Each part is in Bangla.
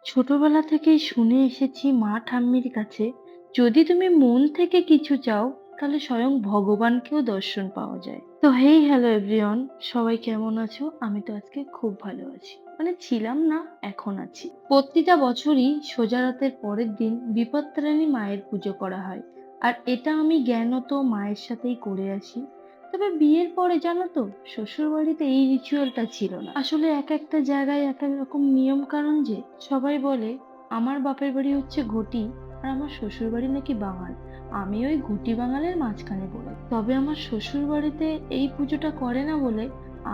ছোটবেলা থেকেই শুনে এসেছি মা ঠাম্মির কাছে, যদি তুমি মন থেকে কিছু চাও তাহলে স্বয়ং ভগবানকেও দর্শন পাওয়া যায়। তো হেই হ্যালো এভরিওয়ান, সবাই কেমন আছো? আমি তো আজকে খুব ভালো আছি, মানে ছিলাম না, এখন আছি। প্রতিটা বছরই সোজা রাতের পরের দিন বিপত্তারিণী মায়ের পুজো করা হয়, আর এটা আমি জ্ঞানত মায়ের সাথেই করে আসি। তবে বিয়ের পরে জানো তো, শ্বশুর বাড়িতে এই রিচুয়ালটা ছিল না। আসলে এক একটা জায়গায় এক এক রকম নিয়ম কানুন যে। সবাই বলে আমার বাপের বাড়ি হচ্ছে ঘটি, আর আমার শ্বশুর বাড়ি নাকি বাঙাল। আমি ওই ঘটি বাঙালের মাঝখানে পড়ে। তবে আমার শ্বশুর বাড়িতে এই পুজোটা করে না বলে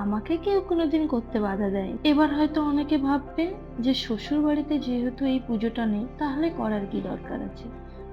আমাকে কেউ কোনোদিন করতে বাধা দেয়। এবার হয়তো অনেকে ভাববেন যে শ্বশুর বাড়িতে যেহেতু এই পুজোটা নেই তাহলে করার কি দরকার আছে।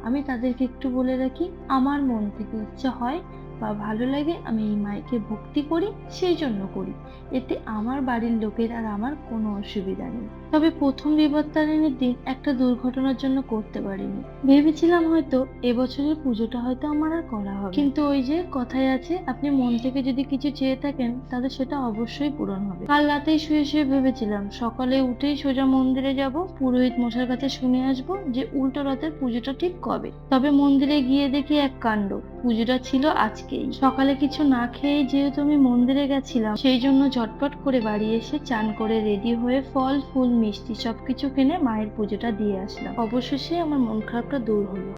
আমি তাদেরকে একটু বলে রাখি, আমার মন থেকে ইচ্ছা হয় বা ভালো লাগে, আমি এই মায়েকে ভক্তি করি, সেই জন্য করি। এতে আমার বাড়ির লোকের আর আমার কোনো অসুবিধা নেই। তবে প্রথম বিপত্তারিণীর দিন একটা দুর্ঘটনার জন্য করতে পারিনি। ভেবেছিলাম হয়তো এবছরের পুজোটা হয়তো আমার আর করা হবে, কিন্তু ওই যে কথায় আছে, আপনি মন থেকে যদি কিছু চেয়ে থাকেন তাহলে সেটা অবশ্যই পূরণ হবে। কাল রাতেই শুয়ে শুয়ে ভেবেছিলাম সকালে উঠেই সোজা মন্দিরে যাব, পুরোহিত মশার কাছে শুনে আসবো যে উল্টো রথের পুজোটা ঠিক কবে। তবে মন্দিরে গিয়ে দেখি এক কাণ্ড, পুজোটা ছিল আজকেই। সকালে কিছু না খেয়েই যেহেতু আমি মন্দিরে গেছিলাম, সেই জন্য ঝটপট করে বাড়ি এসে চান করে রেডি হয়ে ফল ফুল মিষ্টি সবকিছু কিনে মায়ের পুজোটা দিয়ে আসলাম। অবশেষে আমার মন খারাপটা দূর হলো।